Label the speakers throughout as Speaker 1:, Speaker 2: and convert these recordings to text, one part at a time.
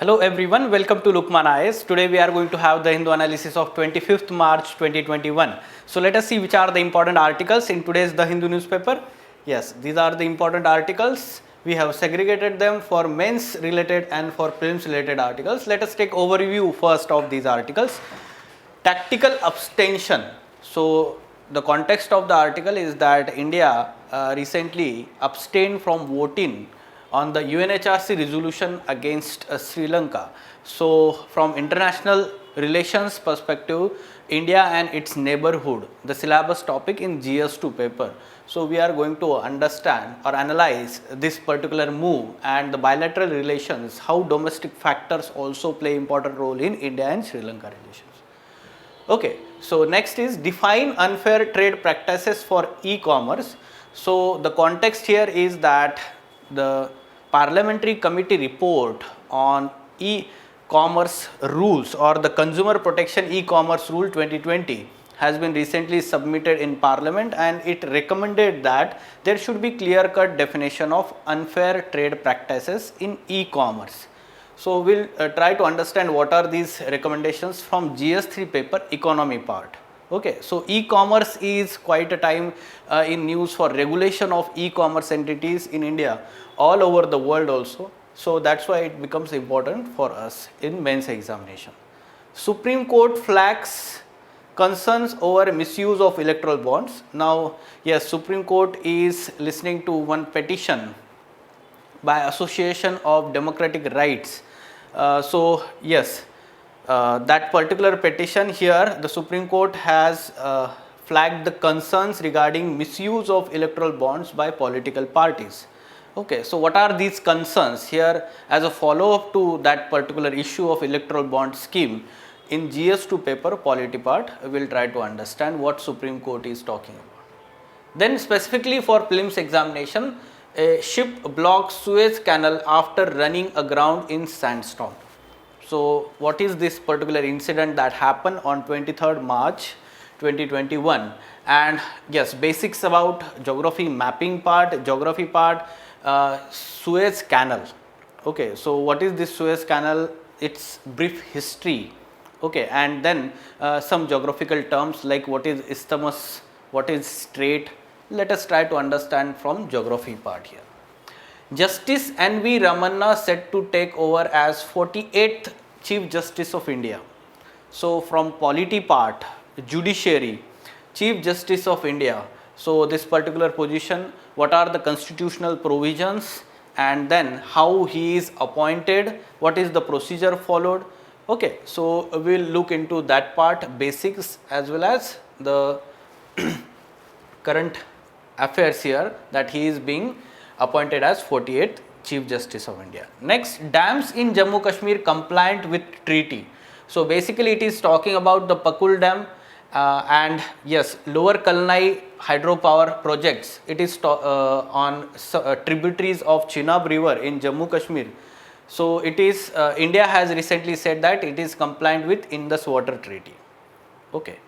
Speaker 1: Hello everyone, welcome to Lukman IAS. Today we are going to have the Hindu analysis of 25th March 2021. So let us see which are the important articles in today's The Hindu newspaper. Yes, these are the important articles. We have segregated them for men's related and for prelims related articles. Let us take overview first of these articles. Tactical abstention. So the context of the article is that India recently abstained from voting on the UNHRC resolution against Sri Lanka. So from international relations perspective, India and its neighborhood, the syllabus topic in GS2 paper. So we are going to understand or analyze this particular move and the bilateral relations, how domestic factors also play important role in India and Sri Lanka relations. Okay, so next is define unfair trade practices for e-commerce. So the context here is that the parliamentary committee report on e-commerce rules or the consumer protection e-commerce rule 2020 has been recently submitted in parliament, and it recommended that there should be clear cut definition of unfair trade practices in e-commerce. So we'll try to understand what are these recommendations from GS3 paper economy part. Okay, so e-commerce is quite a time in news for regulation of e-commerce entities in India, all over the world also. So that's why it becomes important for us in mains examination. Supreme Court flags concerns over misuse of electoral bonds. Now, yes, Supreme Court is listening to one petition by Association of Democratic Rights. That particular petition here, the Supreme Court has flagged the concerns regarding misuse of electoral bonds by political parties. Okay, so what are these concerns here? As a follow-up to that particular issue of electoral bond scheme, in GS2 paper polity part, we will try to understand what Supreme Court is talking about. Then specifically for prelims examination, a ship blocks Suez Canal after running aground in sandstorm. So what is this particular incident that happened on 23rd March 2021? And yes, basics about geography mapping part, Suez Canal. Okay, so what is this Suez Canal? Its brief history. Okay, and then some geographical terms like what is isthmus, what is strait. Let us try to understand from geography part here. Justice N.V. Ramanna set to take over as 48th Chief Justice of India. So from polity part, judiciary, Chief Justice of India. So this particular position, what are the constitutional provisions, and then how he is appointed, what is the procedure followed. Okay, so we will look into that part, basics as well as the current affairs here, that he is being appointed as 48th Chief Justice of India. Next, dams in Jammu Kashmir compliant with treaty. So basically it is talking about the Pakul Dam and yes, Lower Kalnai hydropower projects. It is on tributaries of Chenab River in Jammu Kashmir. So it is India has recently said that it is compliant with Indus Water Treaty. Okay.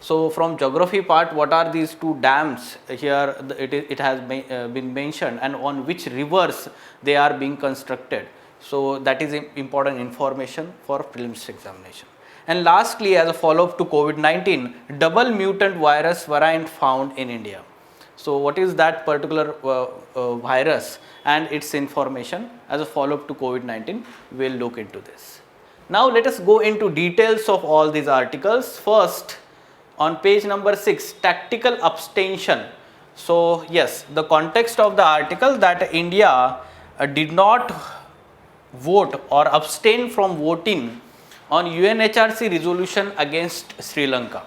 Speaker 1: So from geography part, what are these two dams here? It has been mentioned, and on which rivers they are being constructed. So that is important information for prelims examination. And lastly, as a follow-up to COVID-19, double mutant virus variant found in India. So what is that particular virus and its information? As a follow-up to COVID-19, we will look into this. Now let us go into details of all these articles. First, on page number 6, tactical abstention. So yes, the context of the article that India did not vote or abstain from voting on UNHRC resolution against Sri Lanka.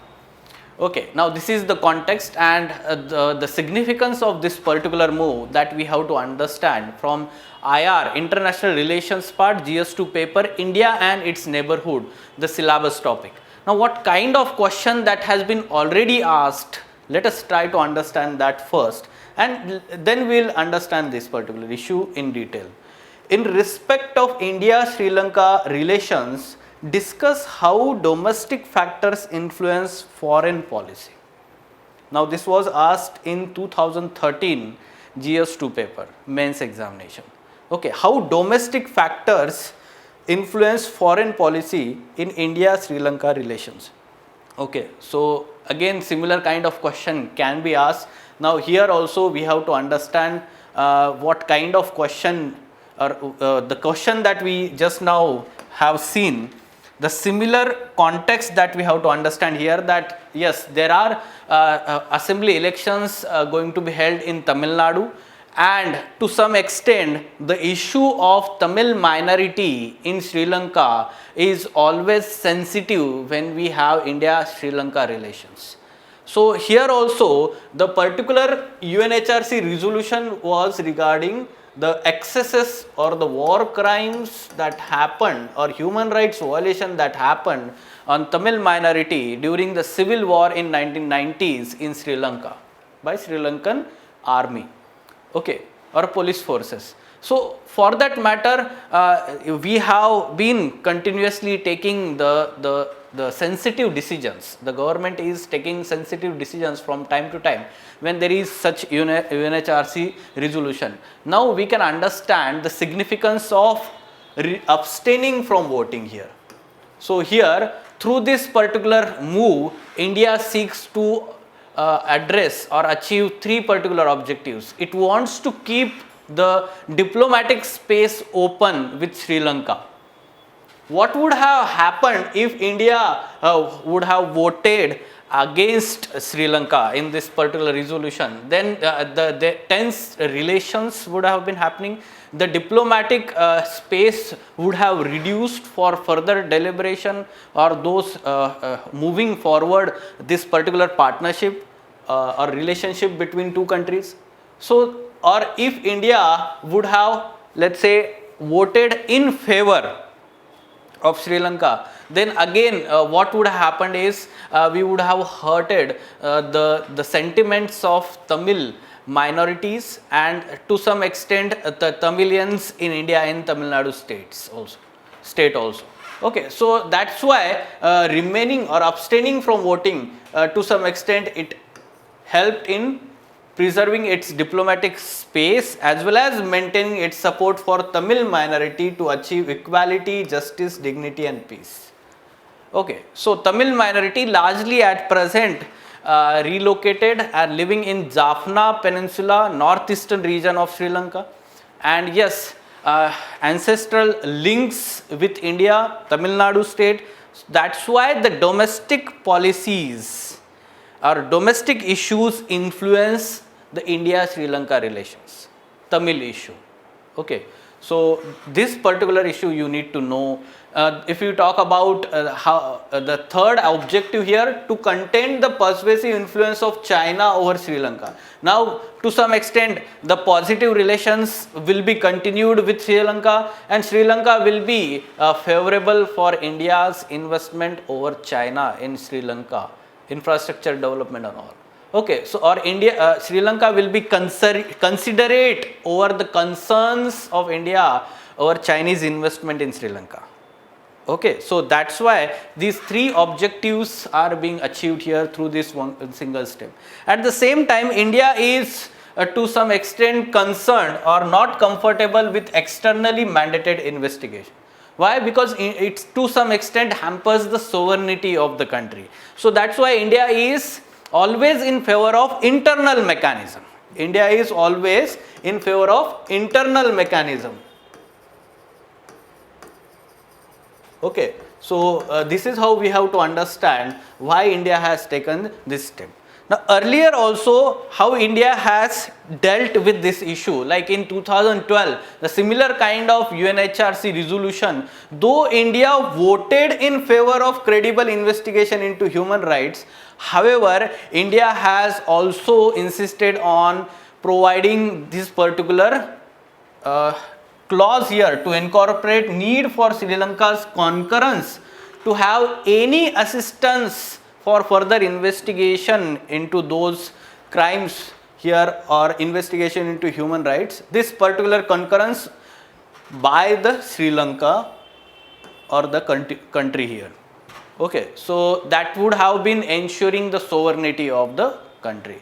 Speaker 1: Okay, now this is the context and the significance of this particular move that we have to understand from IR, International Relations part, GS2 paper, India and its neighborhood, the syllabus topic. Now what kind of question that has been already asked, let us try to understand that first, and then we will understand this particular issue in detail. In respect of India-Sri Lanka relations, discuss how domestic factors influence foreign policy. Now this was asked in 2013 GS2 paper, mains examination. Okay, how domestic factors influence foreign policy in India-Sri Lanka relations? Okay, so again similar kind of question can be asked. Now here also we have to understand what kind of question, or the question that we just now have seen, the similar context that we have to understand here, that yes, there are assembly elections going to be held in Tamil Nadu, and to some extent the issue of Tamil minority in Sri Lanka is always sensitive when we have India-Sri Lanka relations. So here also the particular UNHRC resolution was regarding the excesses or the war crimes that happened, or human rights violation that happened on Tamil minority during the civil war in 1990s in Sri Lanka by Sri Lankan army, okay, or police forces. So for that matter, we have been continuously taking the sensitive decisions. The government is taking sensitive decisions from time to time when there is such UNHRC resolution. Now we can understand the significance of abstaining from voting here. So here, through this particular move, India seeks to address or achieve three particular objectives. It wants to keep the diplomatic space open with Sri Lanka. What would have happened if India would have voted against Sri Lanka in this particular resolution? Then the tense relations would have been happening. The diplomatic space would have reduced for further deliberation or those moving forward this particular partnership or relationship between two countries. So, or if India would have, let's say, voted in favor of Sri Lanka, then again what would have happened is we would have hurted the sentiments of Tamil minorities and to some extent the Tamilians in India in Tamil Nadu state also. Okay, so that's why remaining or abstaining from voting to some extent it helped in preserving its diplomatic space as well as maintaining its support for Tamil minority to achieve equality, justice, dignity and peace. Okay, so Tamil minority largely at present relocated and living in Jaffna Peninsula, northeastern region of Sri Lanka, and yes, ancestral links with India, Tamil Nadu state. That's why the domestic policies or domestic issues influence the India-Sri Lanka relations, Tamil issue. Okay, so this particular issue you need to know. If you talk about how the third objective here, to contain the persuasive influence of China over Sri Lanka. Now to some extent the positive relations will be continued with Sri Lanka, and Sri Lanka will be favorable for India's investment over China in Sri Lanka, infrastructure development and all. Okay, so or India, Sri Lanka will be considerate over the concerns of India over Chinese investment in Sri Lanka. Okay, so that's why these three objectives are being achieved here through this one single step. At the same time, India is to some extent concerned or not comfortable with externally mandated investigation. Why? Because it to some extent hampers the sovereignty of the country. So that's why India is always in favor of internal mechanism. India is always in favor of internal mechanism. Okay, so this is how we have to understand why India has taken this step. Now earlier also how India has dealt with this issue, like in 2012 the similar kind of UNHRC resolution, though India voted in favor of credible investigation into human rights, however India has also insisted on providing this particular clause here to incorporate need for Sri Lanka's concurrence to have any assistance for further investigation into those crimes here or investigation into human rights. This particular concurrence by the Sri Lanka or the country here. Okay, so that would have been ensuring the sovereignty of the country.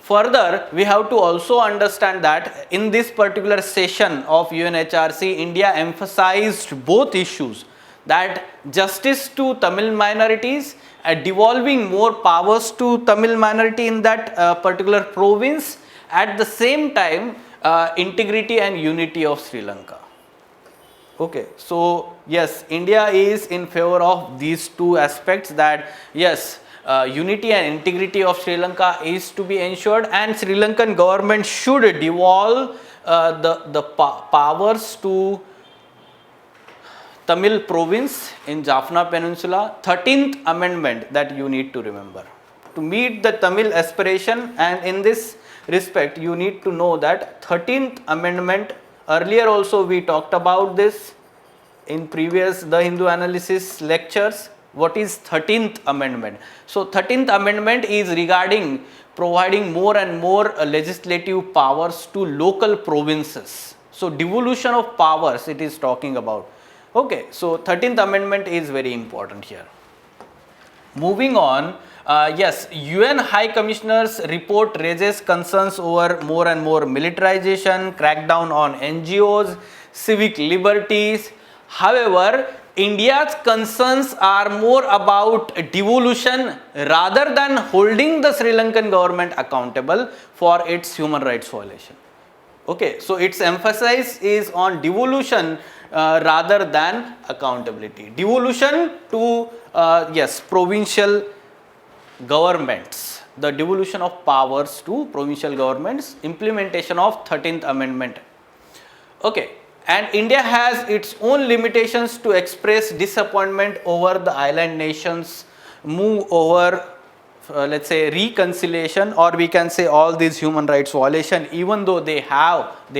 Speaker 1: Further, we have to also understand that in this particular session of UNHRC, India emphasized both issues, that justice to Tamil minorities, devolving more powers to Tamil minority in that particular province, at the same time integrity and unity of Sri Lanka. Okay, so yes, India is in favor of these two aspects, that yes, unity and integrity of Sri Lanka is to be ensured, and Sri Lankan government should devolve the powers to Tamil province in Jaffna Peninsula. 13th amendment that you need to remember to meet the Tamil aspiration, and in this respect you need to know that 13th amendment, earlier also we talked about this in previous The Hindu Analysis lectures. What is 13th amendment? So 13th amendment is regarding providing more and more legislative powers to local provinces. So devolution of powers it is talking about. Okay, so 13th amendment is very important here. Moving on, yes, UN High Commissioner's report raises concerns over more and more militarization, crackdown on NGOs, civic liberties. However, India's concerns are more about devolution rather than holding the Sri Lankan government accountable for its human rights violation. Okay, so its emphasis is on devolution rather than accountability. Devolution to yes, provincial governments, the devolution of powers to provincial governments, implementation of 13th amendment. Okay, and India has its own limitations to express disappointment over the island nations move over let's say reconciliation, or we can say all these human rights violation, even though they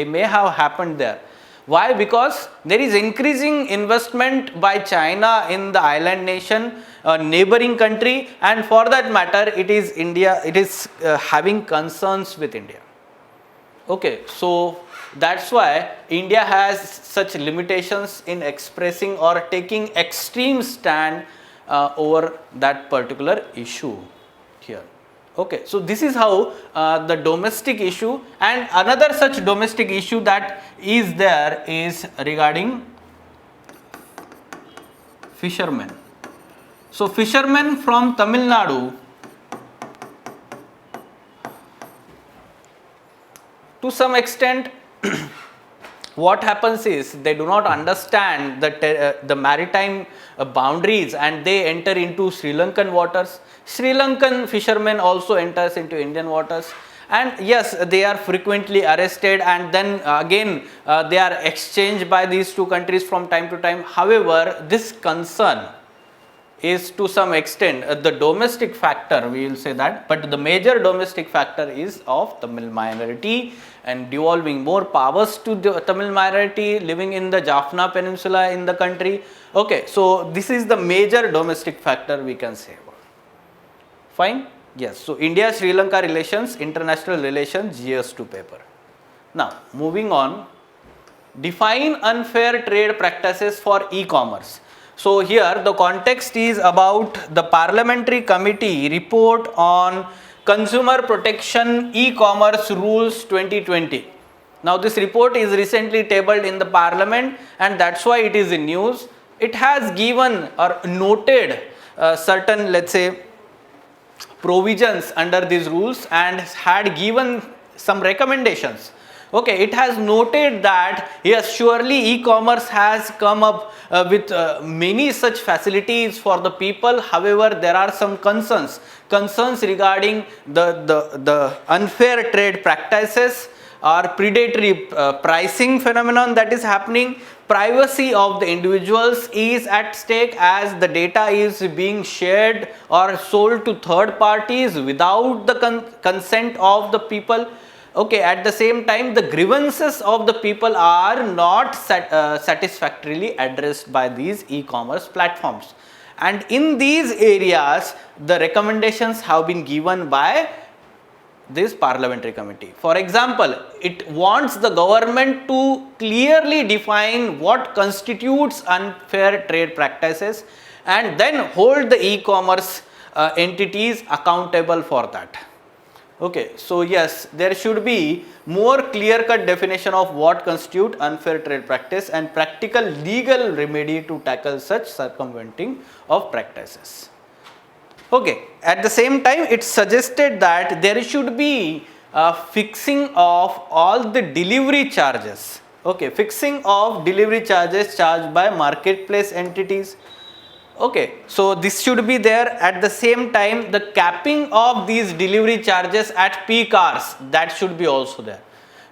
Speaker 1: may have happened there. Why? Because there is increasing investment by China in the island nation, neighboring country, and for that matter it is India, it is having concerns with India. Okay, so that's why India has such limitations in expressing or taking extreme stand over that particular issue here. Okay, so this is how the domestic issue, and another such domestic issue that is there is regarding fishermen. So fishermen from Tamil Nadu, to some extent what happens is they do not understand the maritime boundaries, and they enter into Sri Lankan waters. Sri Lankan fishermen also enters into Indian waters, and yes, they are frequently arrested, and then again they are exchanged by these two countries from time to time. However, this concern is to some extent the domestic factor, we will say that, but the major domestic factor is of Tamil minority, and devolving more powers to the Tamil minority living in the Jaffna Peninsula in the country. Okay, so this is the major domestic factor we can say about. Fine? Yes, so India Sri Lanka relations, international relations, GS2 paper. Now moving on, define unfair trade practices for e-commerce. So here the context is about the Parliamentary Committee report on Consumer Protection E-commerce Rules 2020. Now this report is recently tabled in the Parliament, and that's why it is in news. It has given or noted certain, let's say, provisions under these rules and had given some recommendations. Okay, it has noted that yes, surely e-commerce has come up with many such facilities for the people. However, there are some concerns regarding the unfair trade practices or predatory pricing phenomenon that is happening. Privacy of the individuals is at stake, as the data is being shared or sold to third parties without the consent of the people. Okay, at the same time, the grievances of the people are not satisfactorily addressed by these e-commerce platforms, and in these areas the recommendations have been given by this parliamentary committee. For example, it wants the government to clearly define what constitutes unfair trade practices and then hold the e-commerce entities accountable for that. Okay, so yes, there should be more clear-cut definition of what constitute unfair trade practice and practical legal remedy to tackle such circumventing of practices. Okay, at the same time, it suggested that there should be a fixing of all the delivery charges. Okay, fixing of delivery charges charged by marketplace entities. Okay, so this should be there. At the same time, the capping of these delivery charges at peak hours, that should be also there.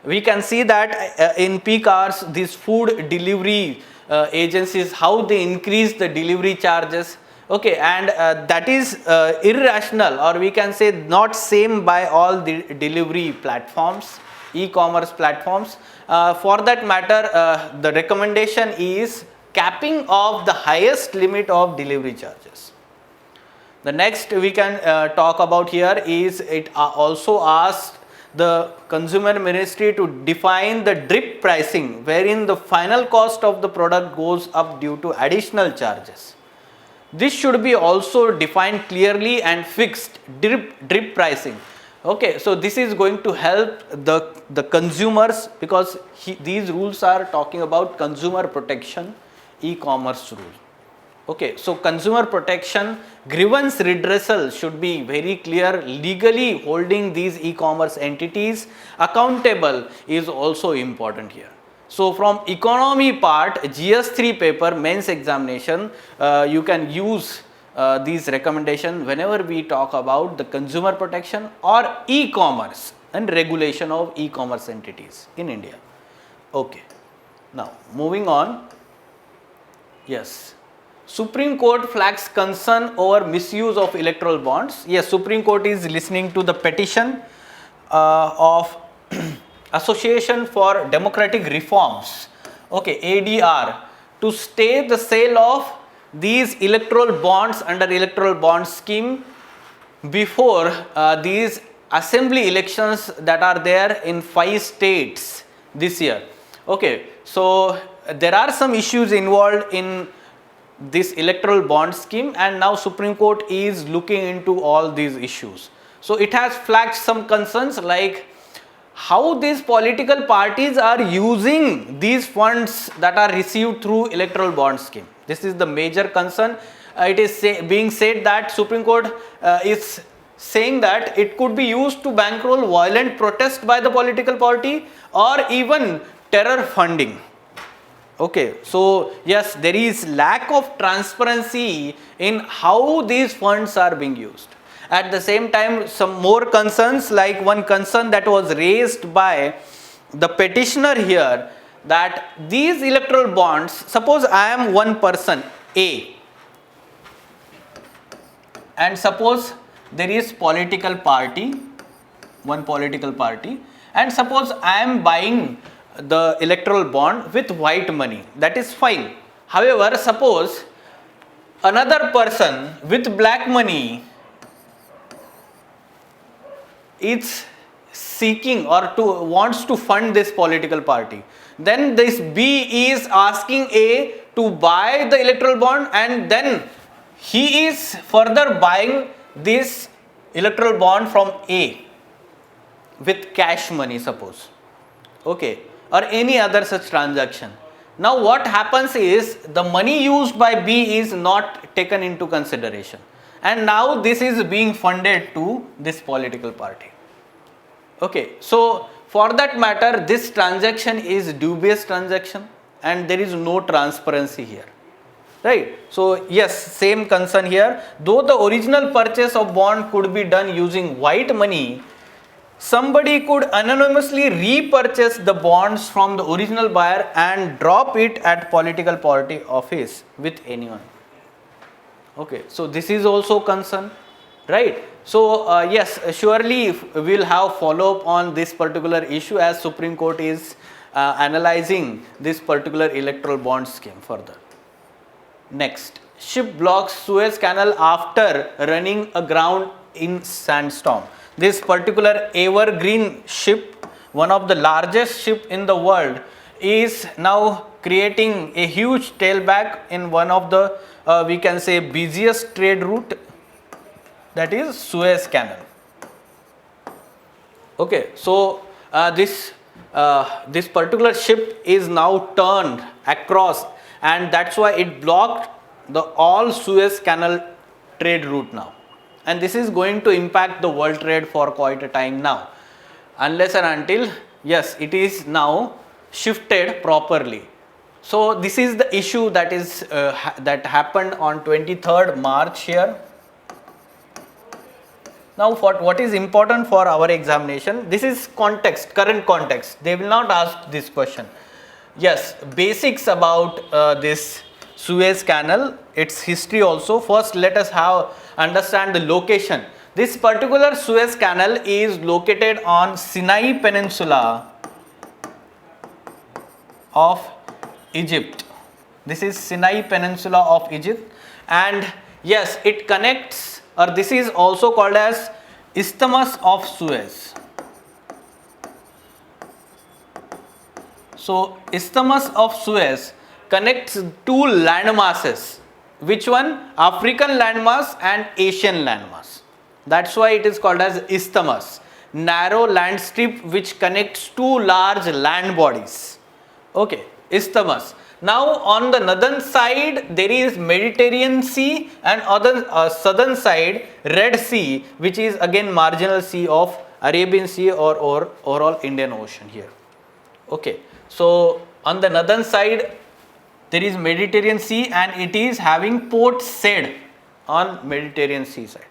Speaker 1: We can see that in peak hours, these food delivery agencies, how they increase the delivery charges. Okay, and that is irrational, or we can say not same by all the delivery platforms, e-commerce platforms. For that matter, the recommendation is capping of the highest limit of delivery charges. The next we can talk about here is it also asked the Consumer Ministry to define the drip pricing, wherein the final cost of the product goes up due to additional charges. This should be also defined clearly and fixed, drip pricing. Okay, so this is going to help the consumers, because these rules are talking about consumer protection e-commerce rule. Okay, so consumer protection, grievance redressal should be very clear, legally holding these e-commerce entities accountable is also important here. So from economy part, GS3 paper mains examination, you can use these recommendations whenever we talk about the consumer protection or e-commerce and regulation of e-commerce entities in India. Okay, now moving on. Yes, Supreme Court flags concern over misuse of electoral bonds. Yes, Supreme Court is listening to the petition of Association for Democratic Reforms, okay, ADR, to stay the sale of these electoral bonds under electoral bond scheme before these assembly elections that are there in 5 states this year. Okay, so there are some issues involved in this electoral bond scheme, and now Supreme Court is looking into all these issues. So it has flagged some concerns like how these political parties are using these funds that are received through electoral bond scheme. This is the major concern. It is being said that Supreme Court is saying that it could be used to bankroll violent protest by the political party or even terror funding. Okay, so yes, there is lack of transparency in how these funds are being used. At the same time, some more concerns, like one concern that was raised by the petitioner here, that these electoral bonds, suppose I am one person A, and suppose there is political party, one political party, and suppose I am buying the electoral bond with white money, that is fine. However, suppose another person with black money is seeking or wants to fund this political party, then this B is asking A to buy the electoral bond, and then he is further buying this electoral bond from A with cash money, suppose, okay, or any other such transaction. Now what happens is the money used by B is not taken into consideration, and now this is being funded to this political party. Okay, so for that matter, this transaction is dubious transaction and there is no transparency here, right? So yes, same concern here. Though the original purchase of bond could be done using white money, somebody could anonymously repurchase the bonds from the original buyer and drop it at political party office with anyone. Okay, so this is also concern, right? So yes, surely we will have follow up on this particular issue as Supreme Court is analyzing this particular electoral bond scheme further. Next, ship blocks Suez Canal after running aground in sandstorm. This particular Evergreen ship, one of the largest ship in the world, is now creating a huge tailback in one of the we can say busiest trade route, that is Suez Canal. Okay, so this particular ship is now turned across, and that's why it blocked the all Suez Canal trade route now, and this is going to impact the world trade for quite a time now, unless and until, yes, it is now shifted properly. So this is the issue that is that happened on 23rd March here. Now, for what is important for our examination, this is context, current context. They will not ask this question. Yes, basics about this Suez Canal, its history also. First, let us understand the location. This particular Suez Canal is located on Sinai Peninsula of Egypt. This is Sinai Peninsula of Egypt, and yes, it connects, or this is also called as Isthmus of Suez. So Isthmus of Suez connects two landmasses. Which one? African landmass and Asian landmass. That's why it is called as isthmus, narrow land strip which connects two large land bodies. Okay, isthmus. Now on the northern side there is Mediterranean Sea, and other southern side Red Sea, which is again marginal sea of Arabian Sea or overall Indian Ocean here. Okay, so on the northern side there is Mediterranean Sea, and it is having Port Said on Mediterranean Sea side.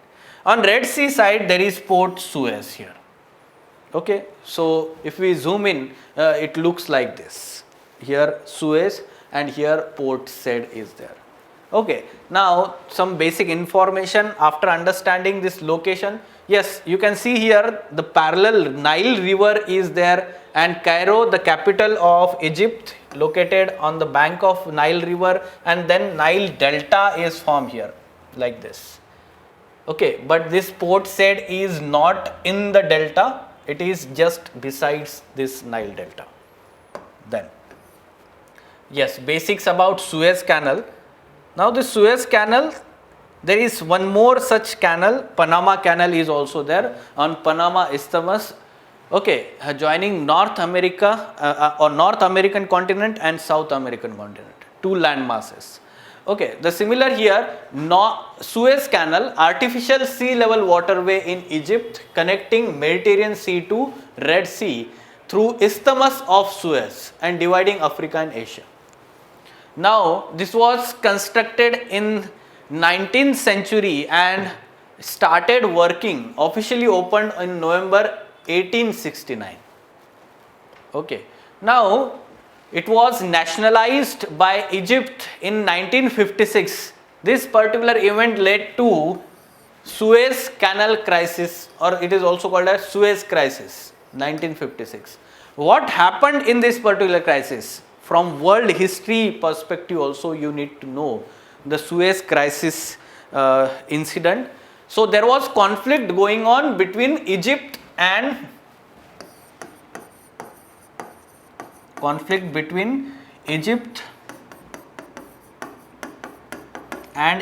Speaker 1: On Red Sea side there is Port Suez here. Okay, so if we zoom in, it looks like this. Here Suez, and here Port Said is there. Okay, now some basic information after understanding this location. Yes, you can see here the parallel Nile River is there, and Cairo, the capital of Egypt, located on the bank of Nile River, and then Nile Delta is formed here like this. Okay, but this Port Said is not in the delta, it is just besides this Nile Delta. Then, yes, basics about Suez Canal. Now the Suez Canal, there is one more such canal, Panama Canal is also there on Panama Isthmus. Okay, joining North America or North American continent and South American continent, two land masses. Okay, the similar here, Suez Canal, artificial sea level waterway in Egypt connecting Mediterranean Sea to Red Sea through Isthmus of Suez and dividing Africa and Asia. Now this was constructed in 19th century and started working, officially opened in November 1869. Okay, now it was nationalized by Egypt in 1956. This particular event led to Suez Canal crisis, or it is also called as Suez crisis, 1956. What happened in this particular crisis? From world history perspective also you need to know the Suez crisis incident. So there was conflict going on between Egypt and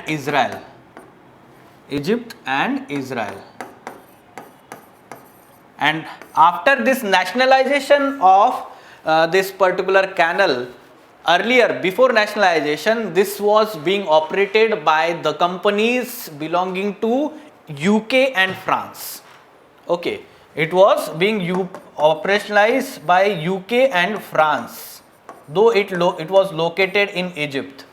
Speaker 1: Israel. Egypt and Israel. And after this nationalization of this particular canal, earlier before nationalization, this was being operated by the companies belonging to UK and France. Okay, it was being operationalized by UK and France, though it was located in Egypt.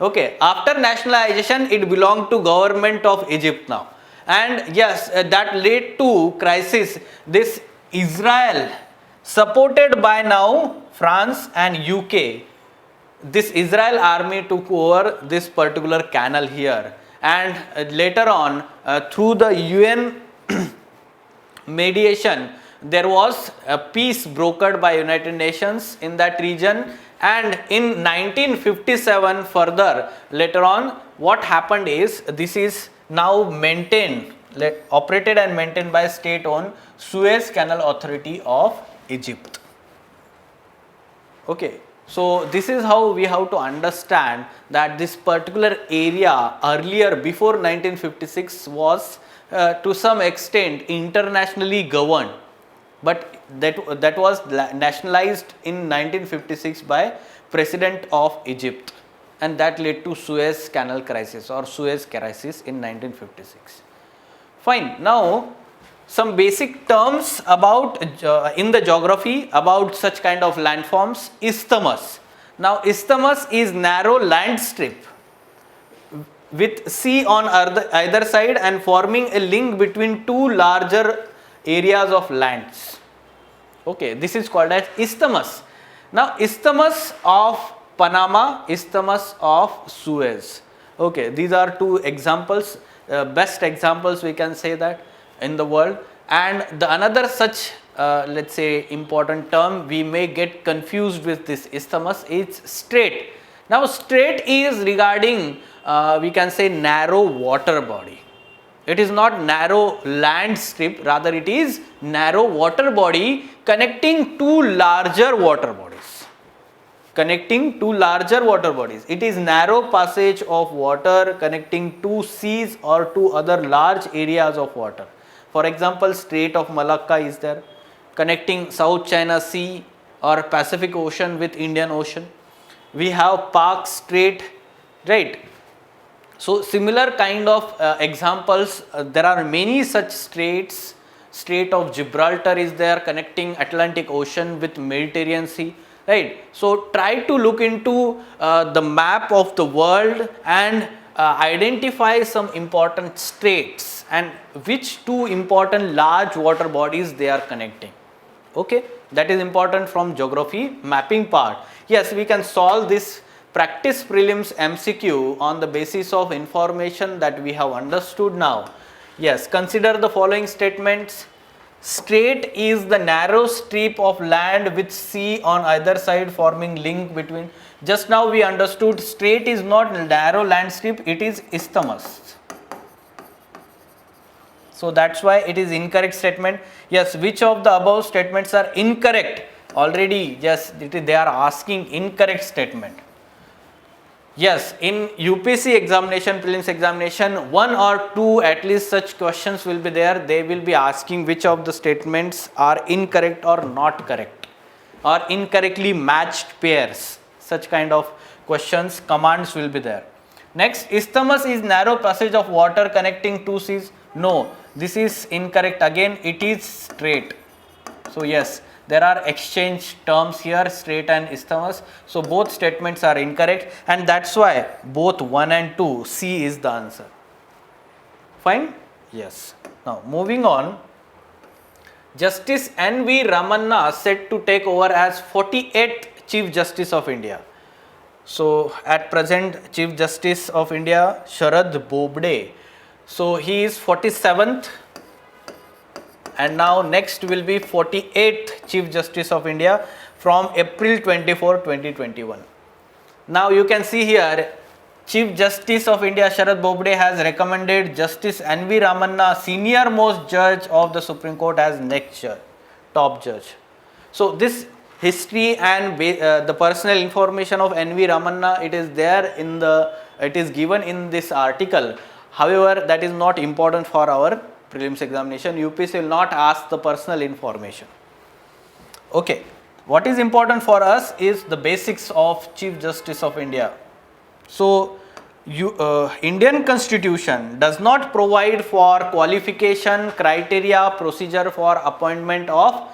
Speaker 1: Okay, after nationalization it belonged to government of Egypt now, and yes, that led to crisis. This Israel, supported by now France and UK, this Israel army took over this particular canal here, and later on through the UN mediation there was a peace brokered by United Nations in that region. And in 1957 further, later on, what happened is this is now maintained, operated and maintained by state-owned Suez Canal Authority of Egypt. Okay, so this is how we have to understand that this particular area earlier before 1956 was to some extent internationally governed. but that was nationalized in 1956 by President of Egypt, and that led to Suez Canal crisis or Suez crisis in 1956. Fine. Now, some basic terms about in the geography about such kind of landforms. Isthmus. Now, isthmus is narrow land strip with sea on either side and forming a link between two larger areas of lands. Okay, this is called as isthmus. Now, isthmus of Panama, isthmus of Suez. Okay, these are two examples, best examples we can say that in the world. And the another such let's say important term we may get confused with this isthmus is strait. Now, strait is regarding we can say narrow water body. It is not narrow land strip, rather it is narrow water body connecting two larger water bodies. Connecting two larger water bodies. It is narrow passage of water connecting two seas or two other large areas of water. For example, Strait of Malacca is there, connecting South China Sea or Pacific Ocean with Indian Ocean. We have Park Strait, right? So, similar kind of examples, there are many such straits. Strait of Gibraltar is there, connecting Atlantic Ocean with Mediterranean Sea, right? So, try to look into the map of the world and identify some important straits and which two important large water bodies they are connecting. Okay, that is important from geography mapping part. Yes, we can solve this practice prelims MCQ on the basis of information that we have understood now. Yes, consider the following statements. Strait is the narrow strip of land with sea on either side forming link between. Just now we understood strait is not narrow land strip, it is isthmus. So that's why it is incorrect statement. Yes, which of the above statements are incorrect? Already, yes, they are asking incorrect statement. Yes, in UPSC examination, prelims examination, one or two at least such questions will be there. They will be asking which of the statements are incorrect or not correct or incorrectly matched pairs. Such kind of questions, commands will be there. Next, isthmus is narrow passage of water connecting two seas. No, this is incorrect again, it is strait. So yes, there are exchange terms here, strait and isthmus. So both statements are incorrect and that's why both 1 and 2, C is the answer. Fine? Yes. Now moving on, Justice N.V. Ramanna set to take over as 48th Chief Justice of India. So at present Chief Justice of India Sharad Bobde. So he is 47th. And now next will be 48th Chief Justice of India from April 24, 2021. Now you can see here Chief Justice of India Sharad Bobde has recommended Justice N.V. Ramanna, senior most judge of the Supreme Court, as next judge, top judge. So this history and the personal information of N.V. Ramanna, it is there in it is given in this article. However, that is not important for our prelims examination. UPSC will not ask the personal information. Okay, what is important for us is the basics of Chief Justice of India. So, Indian Constitution does not provide for qualification, criteria, procedure for appointment of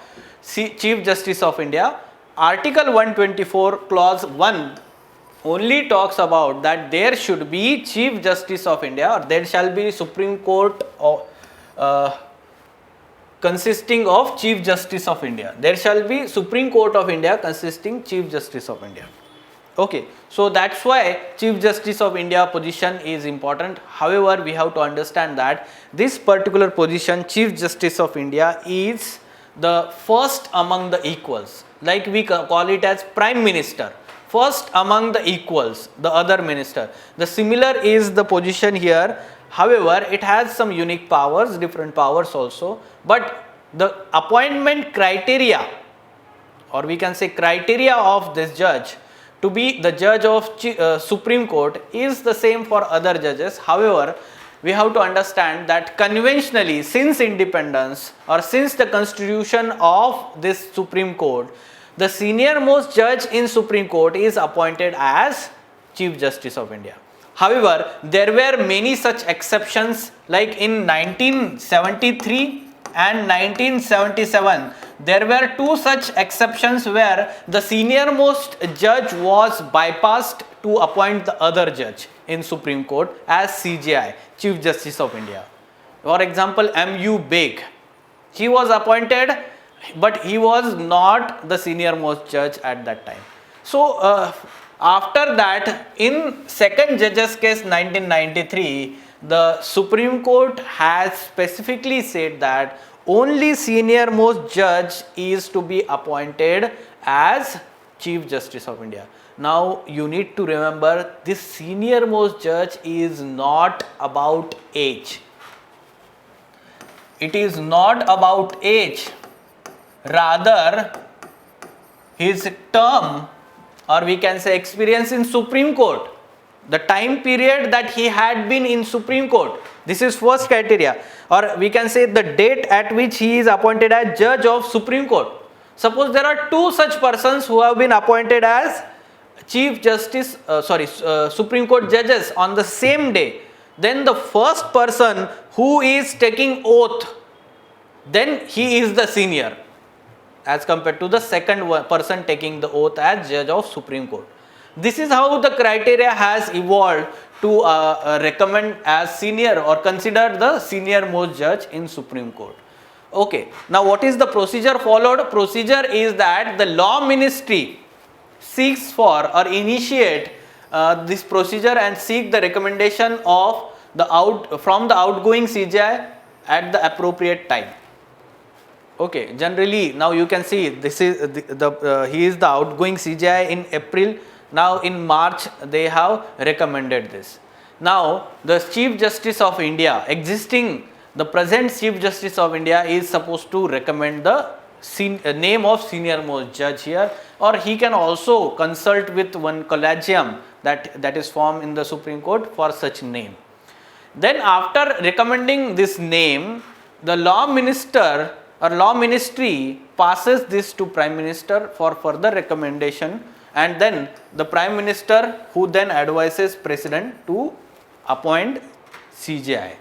Speaker 1: Chief Justice of India. Article 124 clause 1 only talks about that there should be Chief Justice of India or there shall be Supreme Court consisting of Chief Justice of India. There shall be Supreme Court of India consisting Chief Justice of India. Okay, so that's why Chief Justice of India position is important. However, we have to understand that this particular position, Chief Justice of India, is the first among the equals. Like we call it as Prime Minister. First among the equals, the other minister. The similar is the position here. However, it has some unique powers, different powers also. But the appointment criteria, or we can say criteria of this judge to be the judge of Supreme Court is the same for other judges. However, we have to understand that conventionally, since independence or since the constitution of this Supreme Court, the senior most judge in Supreme Court is appointed as Chief Justice of India. However, there were many such exceptions, like in 1973 and 1977, there were two such exceptions where the senior most judge was bypassed to appoint the other judge in Supreme Court as CJI, Chief Justice of India. For example, M.U. Baig, he was appointed, but he was not the senior most judge at that time. So, after that, in second judge's case 1993, the Supreme Court has specifically said that only senior most judge is to be appointed as Chief Justice of India. Now you need to remember, this senior most judge is not about age. It is not about age. Rather, his term, or we can say experience in Supreme Court, the time period that he had been in Supreme Court, this is first criteria, or we can say the date at which he is appointed as judge of Supreme Court. Suppose there are two such persons who have been appointed as Chief Justice, Supreme Court judges on the same day, then the first person who is taking oath, then he is the senior as compared to the second person taking the oath as judge of Supreme Court. This is how the criteria has evolved to recommend as senior or consider the senior most judge in Supreme Court. Okay, now what is the procedure followed? Procedure is that the law ministry seeks for or initiate this procedure and seek the recommendation of from the outgoing CJI at the appropriate time. Okay, generally now you can see this is he is the outgoing CJI in April. Now in March they have recommended this. Now the Chief Justice of India, the present Chief Justice of India is supposed to recommend the name of senior most judge here, or he can also consult with one collegium that is formed in the Supreme Court for such name. Then after recommending this name, the law minister or law ministry passes this to Prime Minister for further recommendation, and then the Prime Minister who then advises President to appoint CJI,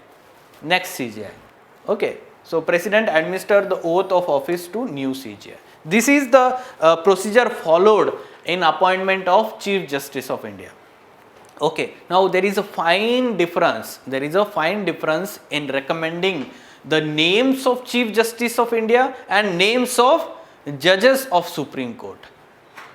Speaker 1: next CJI. Okay, so President administers the oath of office to new CJI. This is the procedure followed in appointment of Chief Justice of India. Okay, now there is a fine difference. There is a fine difference in recommending the names of Chief Justice of India and names of judges of Supreme Court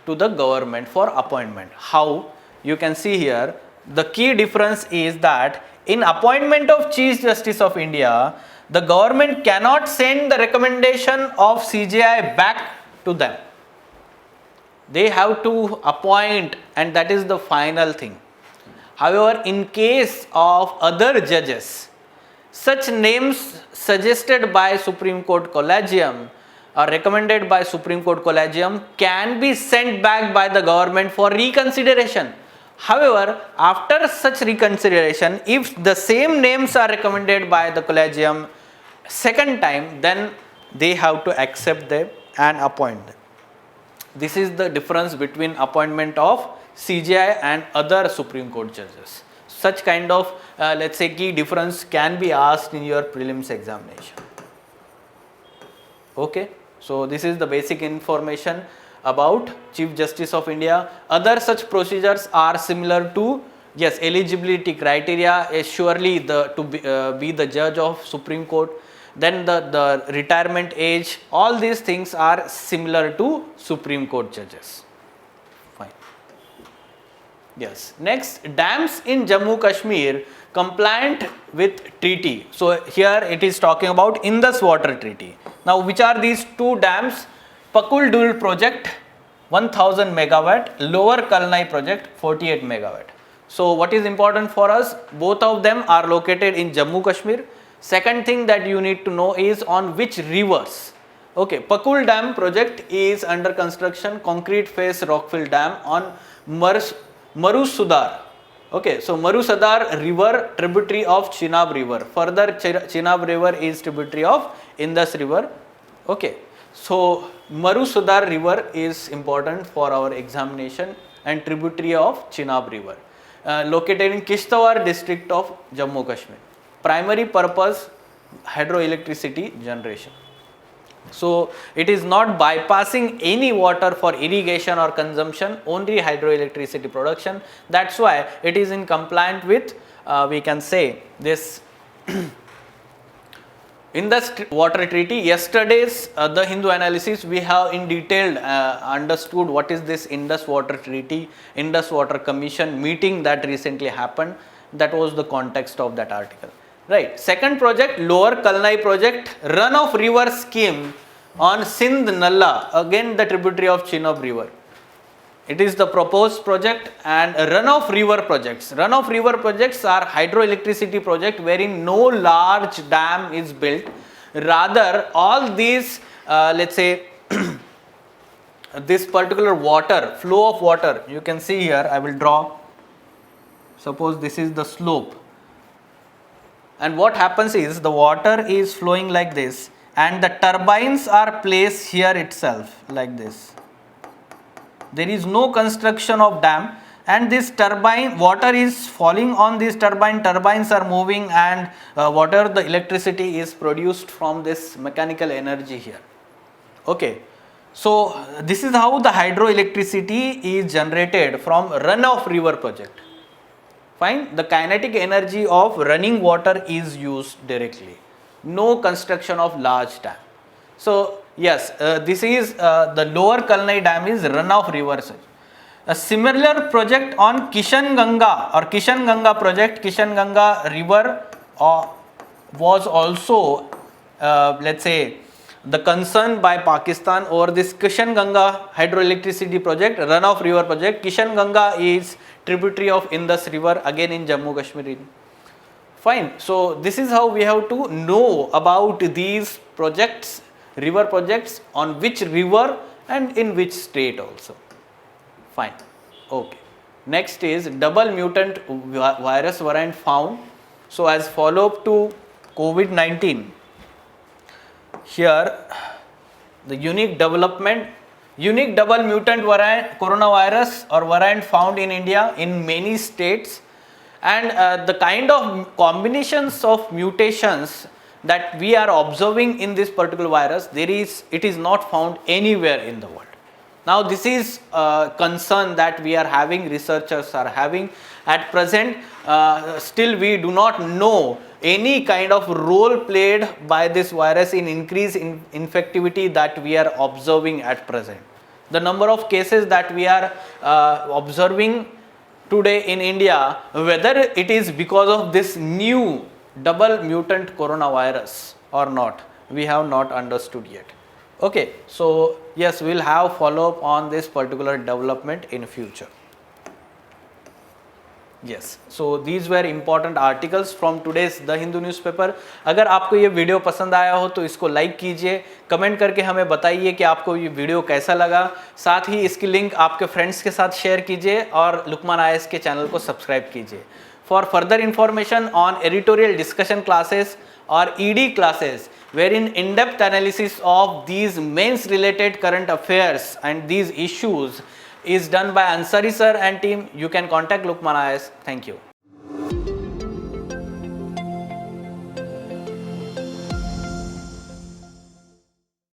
Speaker 1: to the government for appointment. How? You can see here, the key difference is that in appointment of Chief Justice of India, the government cannot send the recommendation of CJI back to them. They have to appoint, and that is the final thing. However, in case of other judges, such names suggested by Supreme Court Collegium or recommended by Supreme Court Collegium can be sent back by the government for reconsideration. However, after such reconsideration, if the same names are recommended by the Collegium second time, then they have to accept them and appoint them. This is the difference between appointment of CJI and other Supreme Court judges. Such kind of let's say key difference can be asked in your prelims examination. Okay, so this is the basic information about Chief Justice of India. Other such procedures are similar to, yes, eligibility criteria is surely to be the judge of Supreme Court. Then the retirement age, all these things are similar to Supreme Court judges. Fine. Yes. Next, dams in Jammu Kashmir compliant with treaty. So here it is talking about Indus Water Treaty. Now which are these two dams? Pakul Dul project 1000 megawatt, Lower Kalnai project 48 megawatt. So what is important for us? Both of them are located in Jammu Kashmir. Second thing that you need to know is on which rivers. Okay, Pakul Dam project is under construction, concrete face rockfill dam on Marusudar. Okay, so Marusadar river tributary of Chenab river. Further, Chenab river is tributary of Indus river. Okay, so Marusadar river is important for our examination and tributary of Chenab river. Located in Kishtawar district of Jammu Kashmir. Primary purpose hydroelectricity generation. So it is not bypassing any water for irrigation or consumption, only hydroelectricity production. That's why it is in compliant with we can say this Indus Water Treaty. Yesterday's the Hindu analysis we have in detail understood what is this Indus Water Treaty, Indus Water Commission meeting that recently happened. That was the context of that article. Right. Second project, Lower Kalnai project, run-off river scheme on Sindh Nalla, again the tributary of Chenab river. It is the proposed project. And run-off river projects. Run-off river projects are hydroelectricity project wherein no large dam is built. Rather, all these, let's say, this particular water, flow of water, you can see here, I will draw. Suppose this is the slope. And what happens is the water is flowing like this and the turbines are placed here itself like this. There is no construction of dam and this turbine, water is falling on this turbine, turbines are moving and whatever the electricity is produced from this mechanical energy here. Okay. So this is how the hydroelectricity is generated from run-off river project. Fine, the kinetic energy of running water is used directly. No construction of large dam. So yes, this is the Lower Kalnai dam is run-off river. A similar project on Kishan Ganga or Kishan Ganga project, Kishan Ganga river was also let's say the concern by Pakistan over this Kishan Ganga hydroelectricity project, run-off river project. Kishan Ganga is tributary of Indus river, again in Jammu Kashmir. Fine. So this is how we have to know about these projects, river projects, on which river and in which state also. Fine. Okay. Next is double mutant virus variant found. So as follow-up to COVID-19, here the unique development, unique double mutant variant coronavirus or variant found in India in many states, and the kind of combinations of mutations that we are observing in this particular virus, it is not found anywhere in the world. Now this is a concern that we are having, researchers are having at present. Still we do not know any kind of role played by this virus in increase in infectivity that we are observing at present. The number of cases that we are observing today in India, whether it is because of this new double mutant coronavirus or not, we have not understood yet. Okay, so yes, we will have follow up on this particular development in future. Yes, so these were important articles from today's The Hindu newspaper. अगर आपको ये video पसंद आया हो तो इसको like कीजिए, comment करके हमें बताइए कि आपको ये वीडियो कैसा लगा. साथ ही इसकी लिंक आपके फ्रेंड्स के साथ शेयर कीजिए और लुकमान IAS के चैनल को सब्सक्राइब कीजिए. For further information on editorial discussion classes or ED classes, wherein in-depth analysis of these mains related current affairs and these issues is done by Ansari sir and team, you can contact Lukman IAS. Thank you.